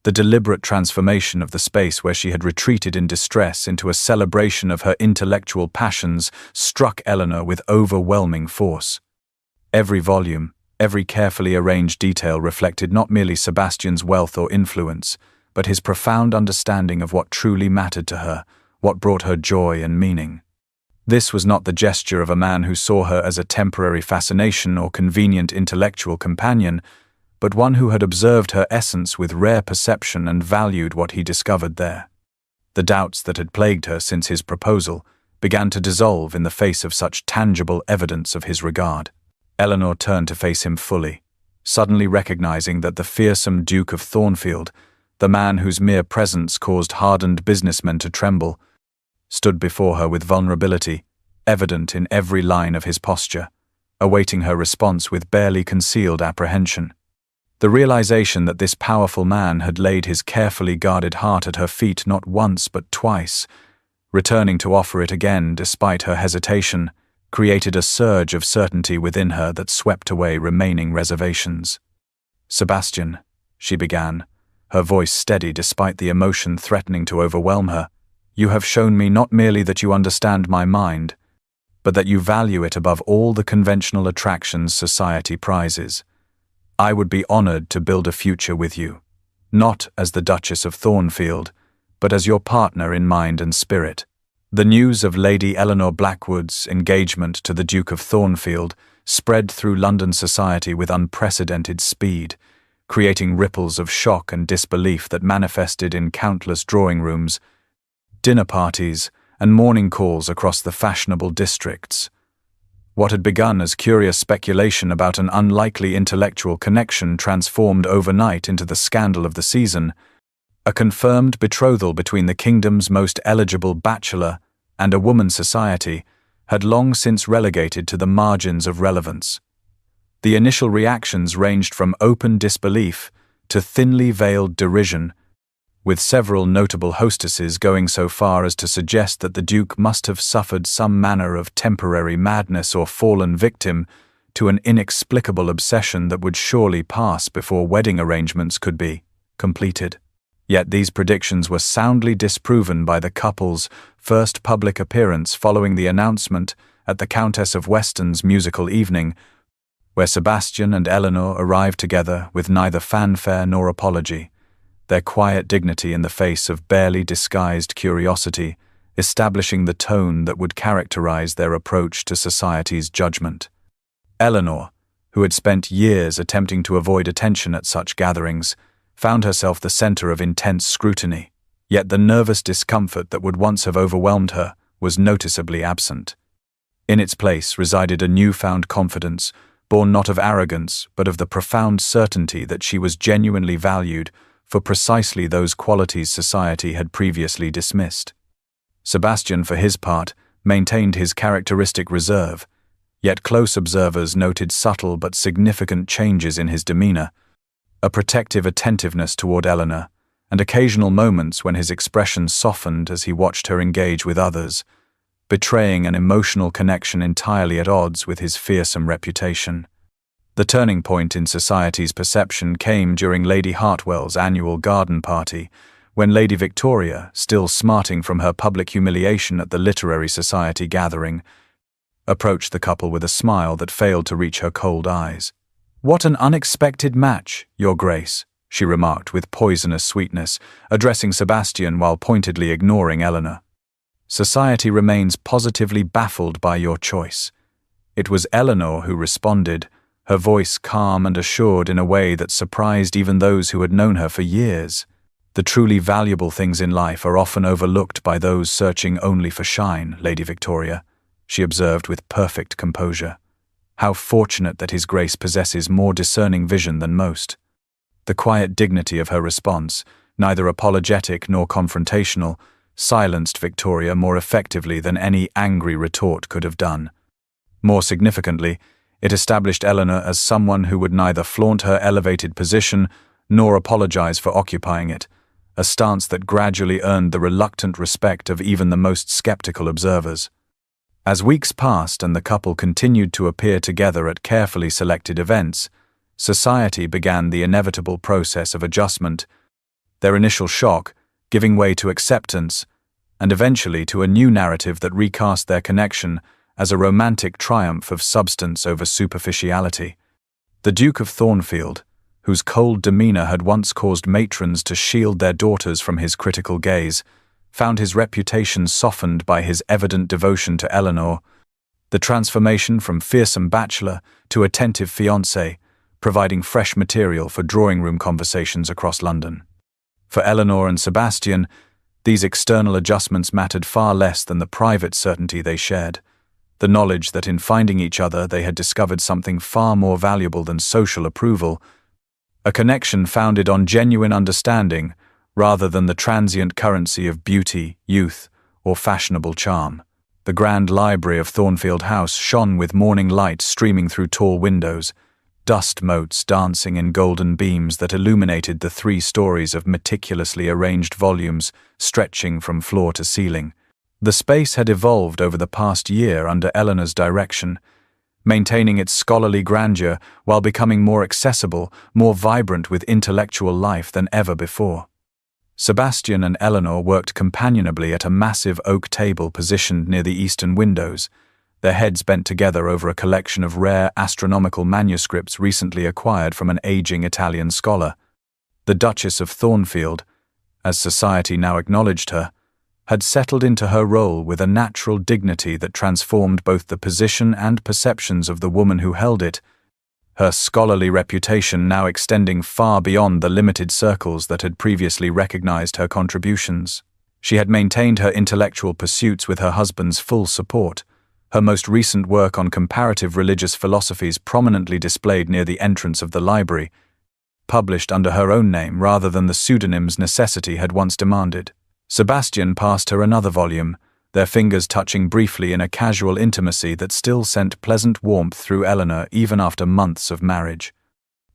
The deliberate transformation of the space where she had retreated in distress into a celebration of her intellectual passions struck Eleanor with overwhelming force. Every volume, every carefully arranged detail reflected not merely Sebastian's wealth or influence, but his profound understanding of what truly mattered to her, what brought her joy and meaning. This was not the gesture of a man who saw her as a temporary fascination or convenient intellectual companion, but one who had observed her essence with rare perception and valued what he discovered there. The doubts that had plagued her since his proposal began to dissolve in the face of such tangible evidence of his regard. Eleanor turned to face him fully, suddenly recognizing that the fearsome Duke of Thornfield, the man whose mere presence caused hardened businessmen to tremble, stood before her with vulnerability, evident in every line of his posture, awaiting her response with barely concealed apprehension. The realization that this powerful man had laid his carefully guarded heart at her feet not once but twice, returning to offer it again despite her hesitation, created a surge of certainty within her that swept away remaining reservations. "Sebastian," she began, her voice steady despite the emotion threatening to overwhelm her, "you have shown me not merely that you understand my mind, but that you value it above all the conventional attractions society prizes. I would be honored to build a future with you, not as the Duchess of Thornfield, but as your partner in mind and spirit." The news of Lady Eleanor Blackwood's engagement to the Duke of Thornfield spread through London society with unprecedented speed, creating ripples of shock and disbelief that manifested in countless drawing rooms, dinner parties, and morning calls across the fashionable districts. What had begun as curious speculation about an unlikely intellectual connection transformed overnight into the scandal of the season. A confirmed betrothal between the kingdom's most eligible bachelor and a woman's society had long since relegated to the margins of relevance. The initial reactions ranged from open disbelief to thinly veiled derision, with several notable hostesses going so far as to suggest that the Duke must have suffered some manner of temporary madness or fallen victim to an inexplicable obsession that would surely pass before wedding arrangements could be completed. Yet these predictions were soundly disproven by the couple's first public appearance following the announcement at the Countess of Weston's musical evening, where Sebastian and Eleanor arrived together with neither fanfare nor apology, their quiet dignity in the face of barely disguised curiosity, establishing the tone that would characterize their approach to society's judgment. Eleanor, who had spent years attempting to avoid attention at such gatherings, found herself the center of intense scrutiny, yet the nervous discomfort that would once have overwhelmed her was noticeably absent. In its place resided a newfound confidence, born not of arrogance but of the profound certainty that she was genuinely valued for precisely those qualities society had previously dismissed. Sebastian, for his part, maintained his characteristic reserve, yet close observers noted subtle but significant changes in his demeanor, a protective attentiveness toward Eleanor, and occasional moments when his expression softened as he watched her engage with others. betraying an emotional connection entirely at odds with his fearsome reputation. The turning point in society's perception came during Lady Hartwell's annual garden party, when Lady Victoria, still smarting from her public humiliation at the literary society gathering, approached the couple with a smile that failed to reach her cold eyes. "What an unexpected match, Your Grace," she remarked with poisonous sweetness, addressing Sebastian while pointedly ignoring Eleanor. "Society remains positively baffled by your choice." It was Eleanor who responded, her voice calm and assured in a way that surprised even those who had known her for years. "The truly valuable things in life are often overlooked by those searching only for shine, Lady Victoria," she observed with perfect composure. "How fortunate that His Grace possesses more discerning vision than most." The quiet dignity of her response, neither apologetic nor confrontational, silenced Victoria more effectively than any angry retort could have done. More significantly, it established Eleanor as someone who would neither flaunt her elevated position nor apologize for occupying it, a stance that gradually earned the reluctant respect of even the most skeptical observers. As weeks passed and the couple continued to appear together at carefully selected events, society began the inevitable process of adjustment, their initial shock giving way to acceptance, and eventually to a new narrative that recast their connection as a romantic triumph of substance over superficiality. The Duke of Thornfield, whose cold demeanor had once caused matrons to shield their daughters from his critical gaze, found his reputation softened by his evident devotion to Eleanor. The transformation from fearsome bachelor to attentive fiancé, providing fresh material for drawing-room conversations across London. For Eleanor and Sebastian, these external adjustments mattered far less than the private certainty they shared, the knowledge that in finding each other they had discovered something far more valuable than social approval, a connection founded on genuine understanding rather than the transient currency of beauty, youth, or fashionable charm. The grand library of Thornfield House shone with morning light streaming through tall windows, dust motes dancing in golden beams that illuminated the 3 stories of meticulously arranged volumes stretching from floor to ceiling. The space had evolved over the past year under Eleanor's direction, maintaining its scholarly grandeur while becoming more accessible, more vibrant with intellectual life than ever before. Sebastian and Eleanor worked companionably at a massive oak table positioned near the eastern windows, their heads bent together over a collection of rare astronomical manuscripts recently acquired from an aging Italian scholar. The Duchess of Thornfield, as society now acknowledged her, had settled into her role with a natural dignity that transformed both the position and perceptions of the woman who held it, her scholarly reputation now extending far beyond the limited circles that had previously recognized her contributions. She had maintained her intellectual pursuits with her husband's full support, her most recent work on comparative religious philosophies prominently displayed near the entrance of the library, published under her own name rather than the pseudonyms necessity had once demanded. Sebastian passed her another volume, their fingers touching briefly in a casual intimacy that still sent pleasant warmth through Eleanor even after months of marriage.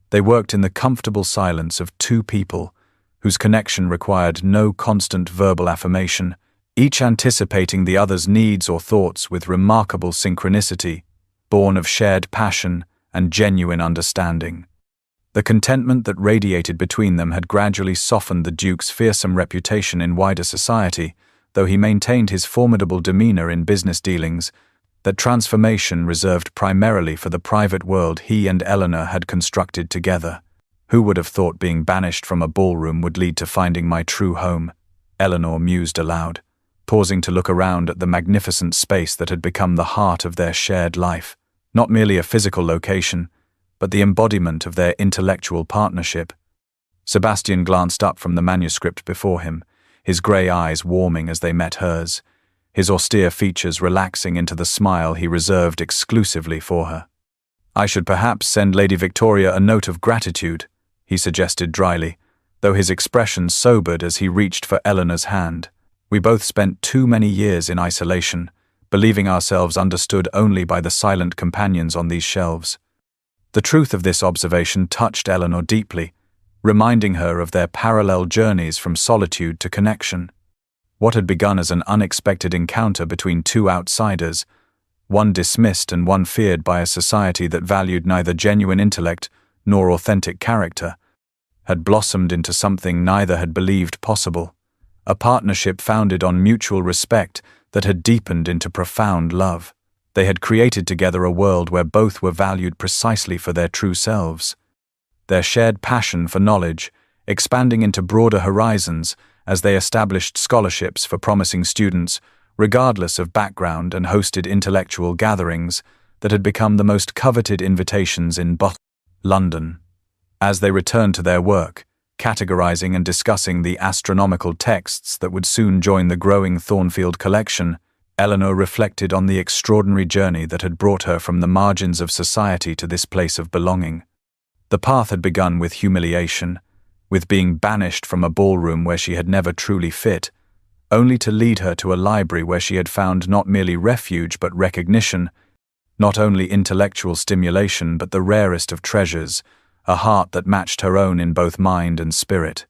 They worked in the comfortable silence of 2 people, whose connection required no constant verbal affirmation, each anticipating the other's needs or thoughts with remarkable synchronicity, born of shared passion and genuine understanding. The contentment that radiated between them had gradually softened the Duke's fearsome reputation in wider society, though he maintained his formidable demeanor in business dealings, that transformation reserved primarily for the private world he and Eleanor had constructed together. "Who would have thought being banished from a ballroom would lead to finding my true home?" Eleanor mused aloud, pausing to look around at the magnificent space that had become the heart of their shared life, not merely a physical location, but the embodiment of their intellectual partnership. Sebastian glanced up from the manuscript before him, his grey eyes warming as they met hers, his austere features relaxing into the smile he reserved exclusively for her. "I should perhaps send Lady Victoria a note of gratitude," he suggested dryly, though his expression sobered as he reached for Eleanor's hand. "We both spent too many years in isolation, believing ourselves understood only by the silent companions on these shelves." The truth of this observation touched Eleanor deeply, reminding her of their parallel journeys from solitude to connection. What had begun as an unexpected encounter between two outsiders, one dismissed and one feared by a society that valued neither genuine intellect nor authentic character, had blossomed into something neither had believed possible, a partnership founded on mutual respect that had deepened into profound love. They had created together a world where both were valued precisely for their true selves. Their shared passion for knowledge, expanding into broader horizons as they established scholarships for promising students, regardless of background, and hosted intellectual gatherings that had become the most coveted invitations in London. As they returned to their work, categorizing and discussing the astronomical texts that would soon join the growing Thornfield collection, Eleanor reflected on the extraordinary journey that had brought her from the margins of society to this place of belonging. The path had begun with humiliation, with being banished from a ballroom where she had never truly fit, only to lead her to a library where she had found not merely refuge but recognition, not only intellectual stimulation but the rarest of treasures, a heart that matched her own in both mind and spirit.